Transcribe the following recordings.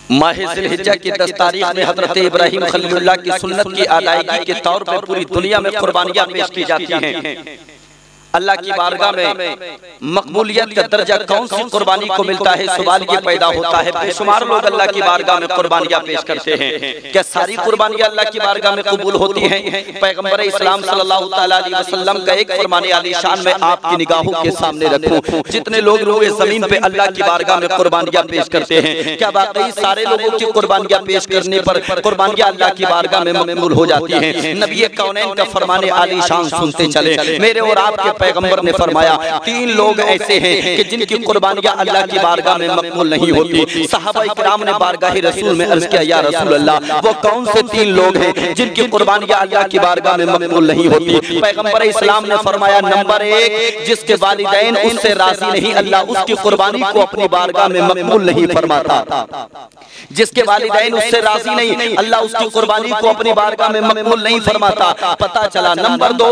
माह ज़िलहिज्जा की 10 तारीख में हज़रत इब्राहीम खलीलुल्लाह की सुन्नत की अदायगी के तौर पर पूरी दुनिया में कुर्बानियाँ पेश की जाती हैं। अल्लाह की बारगाह में मकबूलियत का दर्जा कौन सी कुर्बानी को मिलता है, सवाल ये पैदा होता है। बेशुमार लोग अल्लाह की बारगाह में कुर्बानियाँ पेश करते हैं। क्या सारी कुर्बानियाँ अल्लाह की बारगाह में कबूल होती हैं? पैगंबर इस्लाम सल्लल्लाहु अलैहि वसल्लम का एक फरमान आलीशान में आपकी निगाहों के सामने रखूं, जितने लोग रोए ज़मीन पे अल्लाह की बारगाह में कुर्बानियाँ पेश करते हैं, क्या वाकई सारे लोगों की कुर्बानियाँ पेश करने पर कुर्बानियाँ अल्लाह की बारगाह में मकबूल हो जाती हैं? नबी कौनैन का फरमान आलीशान सुनते चले। मेरे और आपके पैगंबर ने फरमाया 3 लोग ऐसे हैं कि जिनकी कुर्बानियां अल्लाह की बारगाह में मकबूल नहीं होती। सहाबा इकराम ने बारगाह रसूल में अर्ज किया, या रसूल अल्लाह, वो कौन से 3 लोग हैं जिनकी कुर्बानियां अल्लाह की बारगाह में मकबूल नहीं होती? पैगंबर इस्लाम ने फरमाया, नंबर 1, जिसके वालिदैन उससे राजी नहीं, अल्लाह उसकी कुर्बानी को अपनी बारगाह में मकबूल नहीं फरमाता। जिसके वालिदैन उससे राजी नहीं, अल्लाह उसकी कुर्बानी को अपनी बारगाह में मकबूल नहीं फरमाता। पता चला। नंबर 2,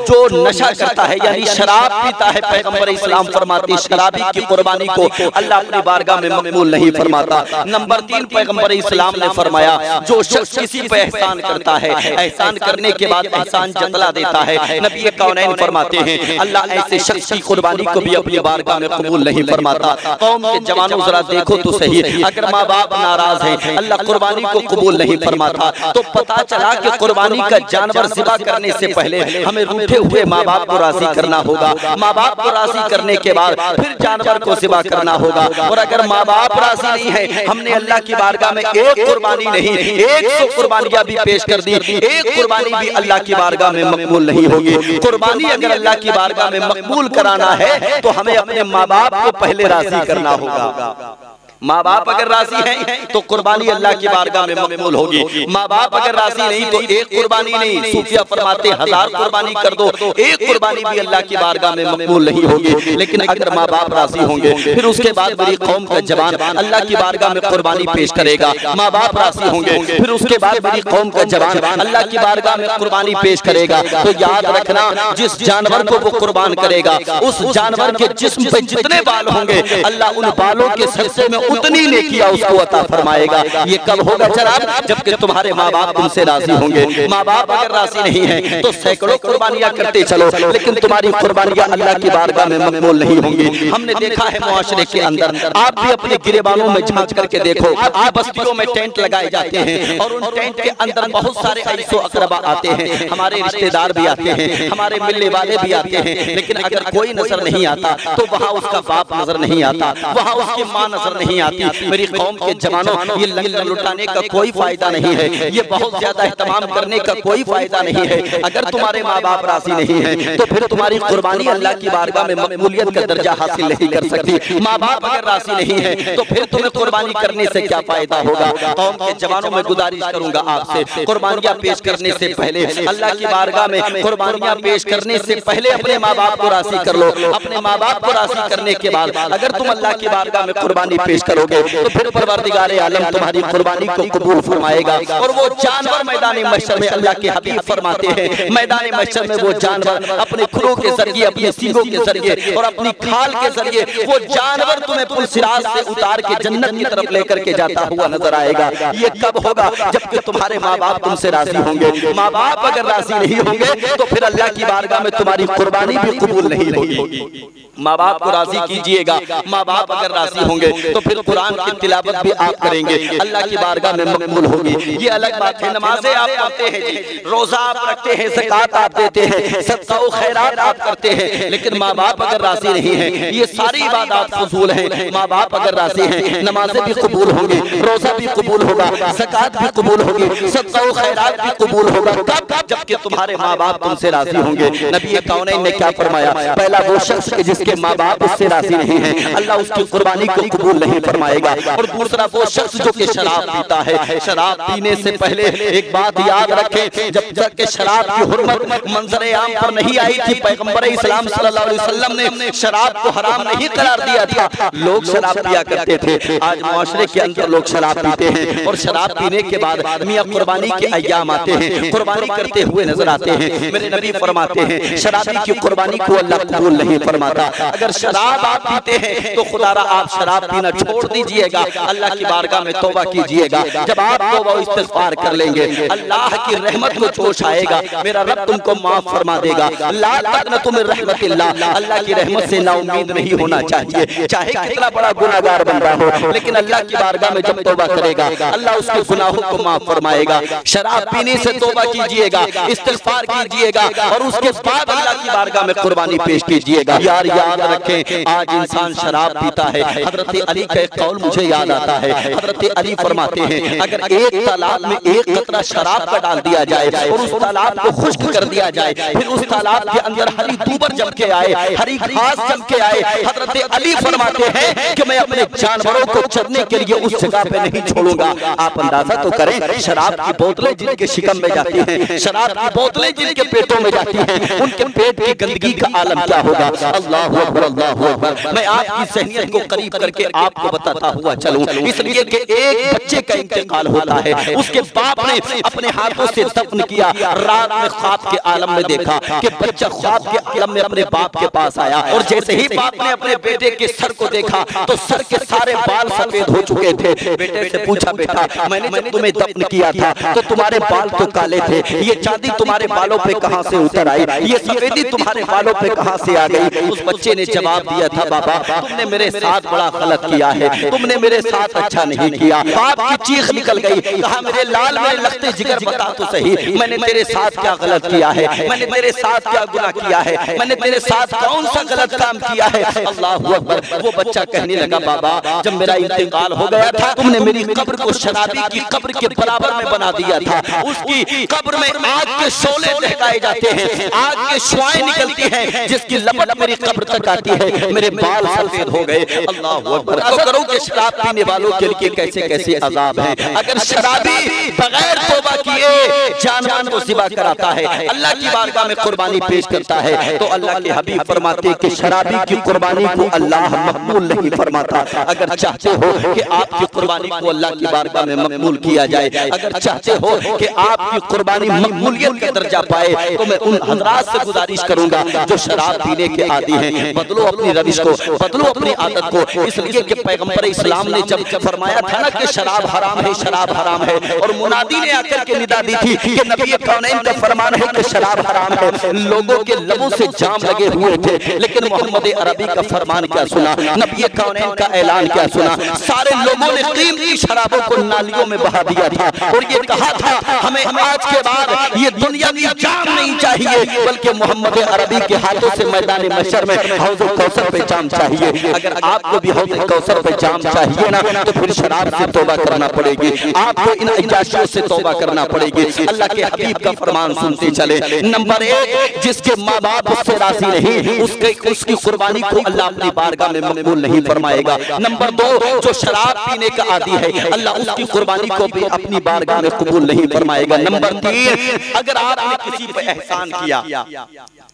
जो नशा करता है यानी शराब पीता है, पैगंबर इस्लाम फरमाते हैं शराबी की कुर्बानी को अल्लाह अपनी बारगाह में मकबूल नहीं फरमाता। नंबर 3, पैगंबर इस्लाम ने फरमाया, जो शख्स किसी पे एहसान करता है, एहसान करने के बाद एहसान जतला देता है, नबी कौनैन फरमाते हैं अल्लाह ऐसे शख्स की कुर्बानी को भी अपनी बारगाह में कबूल नहीं फरमाता। कौम के जवानों जरा देखो तो सही, अगर माँ बाप नाराज है अल्लाह कुर्बानी को कबूल नहीं फरमाता। तो पता चला कि कुर्बानी का जानवर ज़िबा करने से पहले हमें रूठे हुए माँ बाप को राजी करना होगा। माँ बाप को राजी करने के बाद फिर जानवर को ज़िबा करना होगा। और अगर माँ बाप राजी नहीं है, हमने अल्लाह की बारगाह में एक कुर्बानी नहीं 100 कुर्बानियाँ भी पेश कर दी, एक कुर्बानी भी अल्लाह की बारगाह में मकबूल नहीं होगी। कुर्बानी अगर अल्लाह की बारगाह में मकबूल कराना है तो हमें अपने माँ बाप को पहले राजी करना होगा। माँ बाप अगर राजी हैं तो कुर्बानी अल्लाह की बारगाह में मकबूल होगी। माँ बाप अगर राजी नहीं तो एक कुर्बानी नहीं, सूफिया फरमाते 1000 कुर्बानी कर दो, एक कुर्बानी भी अल्लाह की बारगाह में मकबूल नहीं होगी। लेकिन अगर माँ बाप राजी होंगे, फिर उसके बाद मेरी कौम का जवान अल्लाह की बारगाह में कुर्बानी पेश करेगा। माँ बाप राजी होंगे, फिर उसके बाद मेरी कौम का जवान अल्लाह की बारगाह में कुर्बानी पेश करेगा। तो याद रखना, जिस जानवर को वो कुर्बान करेगा, उस जानवर के जिस्म पे जितने बाल होंगे अल्लाह उन बालों के सदक़े में उतनी नेकियां उसको अता फरमाएगा। ये कब होगा जनाब? जबकि तुम्हारे माँ बाप तुमसे राजी होंगे। माँ बाप अगर राजी नहीं है तो सैकड़ों कुर्बानियां करते चलो, लेकिन तुम्हारी कुर्बानियां अल्लाह की बारगाह में मकबूल नहीं होंगी। हमने देखा है मुआशरे के अंदर, आप भी अपने गिरेबानों में झांक करके देखो, आप बस्तियों में टेंट लगाए जाते हैं और उन टेंट के अंदर बहुत सारे ऐसो अकरबा आते हैं, हमारे रिश्तेदार भी आते हैं, हमारे मिलने वाले भी आते हैं। लेकिन अगर कोई नजर नहीं आता तो वहाँ उसका बाप नजर नहीं आता, वहाँ उसकी माँ नजर नहीं आती। मेरी कौम के जवानों, ये लंगर लुटाने का कोई फायदा नहीं है, ये बहुत ज्यादा एहतमाम करने का कोई फायदा नहीं है। अगर तुम्हारे माँ बाप राजी नहीं है तो फिर तुम्हारी कुर्बानी अल्लाह की बारगाह में मकबूलियत का दर्जा हासिल नहीं कर सकती। माँ बाप अगर राजी नहीं है तो फिर तुम्हें कुर्बानी करने से क्या फायदा होगा? कौम के जवानों में गुजारिश करूंगा आपसे, कुर्बानियाँ पेश करने से पहले, अल्लाह की बारगाह में कुर्बानियाँ पेश करने से पहले अपने माँ बाप को राजी कर लो। अपने माँ बाप को राजी करने के बाद अगर तुम अल्लाह की बारगाह में कुर्बानी पेश करोगे तो फिर परवरदिगारे आलम तुम्हारी कुर्बानी को कबूल फरमाएगा। और वो जानवर मैदान महशर में, अल्लाह के हबीब फरमाते हैं, मैदान महशर में वो जानवर अपने खुरों के जरिए, अपने सींगों के जरिए और अपनी खाल के जरिए वो जानवर तुम्हें पुलसिराज से उतार के जन्नत की तरफ लेकर के जाता हुआ नजर आएगा। ये कब होगा? जबकि तुम्हारे माँ बाप तुमसे राजी होंगे। माँ बाप अगर राजी नहीं होंगे तो फिर अल्लाह की बारगाह में तुम्हारी कुर्बानी भी कबूल नहीं होगी। माँ बाप को राजी कीजिएगा। माँ बाप अगर राजी होंगे तो फिर कुरान की तिलावत भी आप करेंगे, अल्लाह की बारगाह में मकबूल होगी। ये अलग बात है। नमाजें आप पढ़ते हैं, रोजा आप रखते हैं, ज़कात आप देते हैं, सदका व खैरात आप करते हैं, लेकिन माँ बाप अगर राजी नहीं है, ये सारी इबादत फजूल हैं। माँ बाप अगर राजी हैं, नमाजें भी कबूल होंगी, रोजा भी कबूल होगा, ज़कात भी कबूल होगी, सदका व खैरात भी कबूल होगा। कब? जबकि तुम्हारे माँ बाप तुमसे राजी होंगे। नबी कौनैन ने क्या फरमाया? पहला वो शख्स जिसके माँ बाप उससे राजी नहीं है, अल्लाह उसकी कुर्बानी को कबूल नहीं फरमाएगा। और दूसरा वो शख्स जो कि शराब पीता है, शराब पीने से पहले एक बात याद रखें, जब तक के शराब की हुर्मत मंजरे आम पर नहीं आई थी, पैगंबर इस्लाम सल्लल्लाहु अलैहि वसल्लम ने शराब को हराम नहीं करार दिया था। लोग शराब पिया करते थे। आज मुआशरे के अंदर लोग शराब पीते हैं और शराब पीने के बाद मियां कुर्बानी के अय्याम आते हैं, कुर्बानी करते हुए नजर आते हैं। मेरे नबी फरमाते हैं शराबी की कुर्बानी को अल्लाह कबूल नहीं फरमाता। अगर शराब आप पीते हैं तो खुदारा आप शराब पीना छोड़ छोड़ दीजिएगा, अल्लाह की बारगाह में तौबा कीजिएगा। जब आप तौबा और इस्तिग़फ़ार कर लेंगे, अल्लाह की रहमत को जोश आएगा, मेरा रब तुमको माफ फरमा देगा। ला तक़नतु मिन रहमतिल्लाह, अल्लाह की रहमत से नाउम्मीद नहीं होना चाहिए। चाहे कितना बड़ा गुनाहगार बन रहा हो, लेकिन अल्लाह की बारगाह में जब तौबा करेगा, अल्लाह उसके गुनाहों को माफ फरमाएगा। शराब पीने से तौबा कीजिएगा, इस्तिग़फ़ार कीजिएगा और उसके बाद अल्लाह की बारगाह में कुर्बानी पेश कीजिएगा। यार याद रखें, आज इंसान शराब पीता है। हज़रत अली का एक कौल मुझे याद आता है। हज़रत अली फरमाते हैं, अगर एक तालाब में एक कतरा शराब का डाल दिया जाए और उस तालाब को खुश्क कर दिया जाए, फिर उस तालाब के अंदर हरी दूबर जम के आए, हरी घास जम के आए, हज़रत अली फरमाते हैं कि मैं अपने जानवरों को चरने के लिए उस जगह पे नहीं छोड़ूंगा। आप अंदाजा तो करें, शराब की बोतलें जिनके शिकम में जाती हैं, शराब की बोतलें जिनके पेटों में जाती हैं, उनके पेट की गंदगी का आलम क्या होगा। अल्लाहु अकबर, अल्लाहु अकबर। मैं आपकी सहनियत को करीब करके आपको बताता हुआ चलूं, इसलिए कि एक बच्चे का इंतकाल होता है, उसके बाप ने अपने हाथों से दफन किया। रात में ख्वाब के आलम में देखा कि बच्चा ख्वाब के आलम में अपने बाप के पास आया और जैसे ही बाप ने अपने बेटे के सर को देखा तो सर के सारे बाल सफेद हो चुके थे। बेटे से पूछा, बेटा मैंने जब तुम्हें दफन किया था तो तुम्हारे बाल तो काले थे, ये चांदी तुम्हारे बालों पे कहां से उतर आई, ये सफेदी तुम्हारे बालों पे कहां से आ गई। उस बच्चे ने जवाब दिया था, बाबा तुमने मेरे साथ बड़ा गलत किया है, तुमने मेरे साथ अच्छा नहीं किया। बाप की चीख निकल गई, कहा मेरे लाल मेरे लगते जिगर बता तो सही, मैंने तेरे साथ क्या गलत किया है, मैंने तेरे साथ क्या गुनाह किया है, मैंने तेरे साथ कौन सा गलत काम किया है। अल्लाहु अकबर। वो बच्चा कहने लगा, बाबा जब मेरा इंतकाल हो गया था तुमने मेरी कब्र को शराबी की कब्र के बराबर में बना दिया था। उसकी कब्र में आग के शोले दहकाए जाते हैं, आग के शुआएं निकलती हैं, जिसकी लपट मेरी कब्र तक आती है, मेरे बाल सफेद हो गए। अल्लाहु अकबर। तो करो कि शराब पीने वालों के लिए कैसे कैसे अजाब है। अगर शराबी बगैर तौबा किए जानवर को ज़िबा कराता है, अल्लाह की बारगाह में कुर्बानी पेश करता है, तो अल्लाह के हबीब फरमाते कि शराबी की कुर्बानी को अल्लाह मकबूल नहीं फरमाता। अगर चाहते हो कि आपकी कुर्बानी को अल्लाह की बारगाह में मकबूल किया जाए, अगर चाहते हो कि आपकी कुर्बानी मकबूलियत का दर्जा पाए, तो मैं उन हज़रात से गुजारिश करूंगा जो शराब पीने के आदी हैं, बदलो अपनी रविश को, बदलो अपनी आदत को। इसलिए कि पैगंबर इस्लाम ने जब फरमाया था ना कि शराब हराम है, शराब हराम है, और मुनादी ने आकर के निदा दी थी कि नबी कौनैन का फरमान है कि शराब हराम है। लोगों के लबों से जाम लगे हुए थे, लेकिन मोहम्मद अरबी का फरमान क्या सुना, नबी कौनैन का ऐलान क्या सुना। सारे लोगों ने कीमती शराबों को नालियों में बहा दिया था और ये कहा था हमें आज के बाद ये दुनिया की जाम नहीं चाहिए, बल्कि मोहम्मद अरबी के हाथों से मैदान महशर में हौज़ कौसर पे जाम चाहिए। अगर आपको भी हौज़ कौसर पे जाम चाहिए ना, तो फिर शराब से तौबा करना पड़ेगी, आपको इन अयाशियों से तौबा करना पड़ेगी। अल्लाह के हबीब का फरमान सुनते चले। नंबर एक, जिसके माँ बाप उससे राजी नहीं, उसकी कुर्बानी को अल्लाह अपनी बारगाह में मकबूल नहीं फरमाएगा। नंबर दो, जो शराब पीने का आदी है, अल्लाह उसकी कुर्बानी को भी अपनी बारगाह में कबूल नहीं फरमाएगा। नंबर तीन, अगर आपने किसी पे एहसान किया,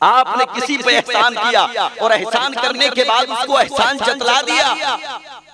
आपने किसी पे एहसान किया और एहसान करने के बाद उसको एहसान जतला दिया,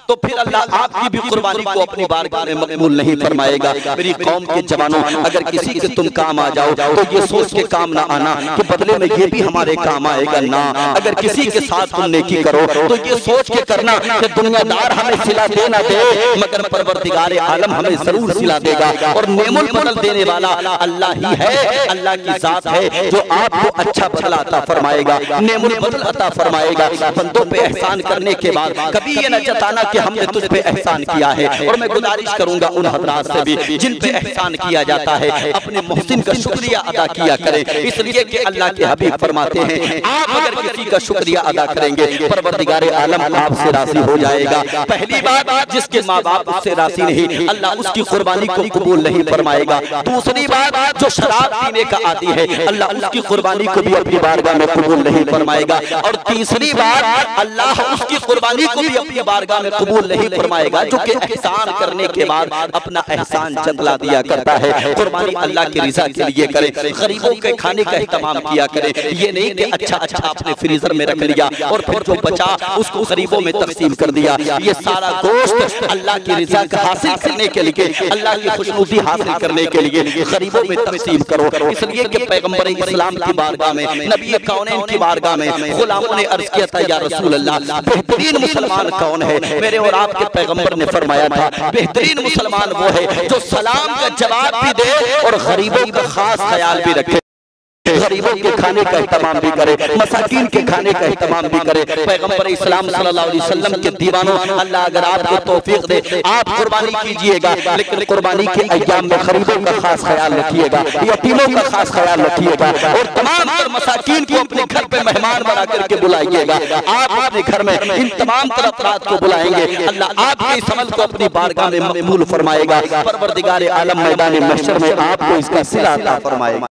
तो फिर अल्लाह आपकी भी कुर्बानी को अपनी बारगाह में मकबूल नहीं फरमाएगा। मेरी कौम के जवानों, अगर किसी के तुम काम आ जाओ तो ये सोच के काम ना आना कि बदले में ये भी हमारे काम आएगा ना। अगर किसी के साथ तुम नेकी करो तो ये सोच के करना कि दुनियादार हमें सिला दे ना दे, मगर परवरदिगार आलम हमें जरूर सिला देगा। और नेमुल बदल देने वाला अल्लाह ही है, अल्लाह की जात है जो आपको अच्छा बदला अता फरमाएगा, नेमुल बदल अता फरमाएगा। बंदों पे एहसान करने के बाद कभी ये न जताना कि हमने तुझ पे एहसान किया है। और मैं गुजारिश करूंगा उन हज़रात से भी जिन पे एहसान किया जाता है, अपने मुहसिन का शुक्रिया अदा किया करें, इसलिए कि अल्लाह के हबीब फरमाते हैं आप अगर किसी का शुक्रिया अदा करेंगे परवरदिगार आलम आपसे राजी हो जाएगा। पहली बात, जिसके माँ बाप उससे राजी नहीं, अल्लाह उसकी कुर्बानी को कबूल नहीं फरमाएगा। दूसरी बात, जो शराब पीने का आदी है, अल्लाह उसकी कुर्बानी को भी अपनी बारगाह में कबूल नहीं फरमाएगा। और तीसरी बात, अल्लाह उसकी कुर्बानी को भी अपनी बारगाह में कबूल नहीं फरमाएगा जो कि एहसान करने के बाद अपना एहसान जतला दिया करता है। कुर्बानी अल्लाह की रिज़ा के लिए करें, गरीबों के खाने का इत्तेमाम किया करें। ये नहीं कि अच्छा अच्छा आपने फ्रीजर में रख लिया और फिर जो बचा उसको गरीबों में तकसीम कर दिया। ये सारा गोश्त अल्लाह की रिज़ा हासिल करने के लिए, अल्लाह की खुशनुदी हासिल करने के लिए गरीबों में तकसीम करो। इसलिए कि पैगंबर इस्लाम की बारगाह में, नबी कौनैन की बारगाह में गुलामों ने अर्ज किया था, या रसूल अल्लाह बेहतरीन मुसलमान कौन है। मेरे और आपके पैगंबर ने फरमाया था, बेहतरीन मुसलमान वो है जो सलाम का जवाब भी दे और गरीबों का खास ख्याल भी रखे, गरीबों के खाने का इत्तेमाम भी करे, मसाकीन के खाने का इत्तेमाम भी करे। पैगंबर इस्लाम सल्लल्लाहु अलैहि वसल्लम के दीवानों, अल्लाह अगर आपको तौफीक दे आप कुर्बानी कीजिएगा, लेकिन कुर्बानी के अय्याम में गरीबों का खास ख्याल रखिएगा, यतीमों का खास ख्याल रखिएगा और तमाम मसाकीन को अपने घर पे मेहमान बना करके बुलाइएगा। आप अपने घर में इन तमाम अफराद को बुलाएंगे, अल्लाह आपके इस अमल को अपनी बारगाह में मकबूल फरमाएगा। परवरदिगार आलम मैदान महशर में आपको इसका सिला अता फरमाएगा।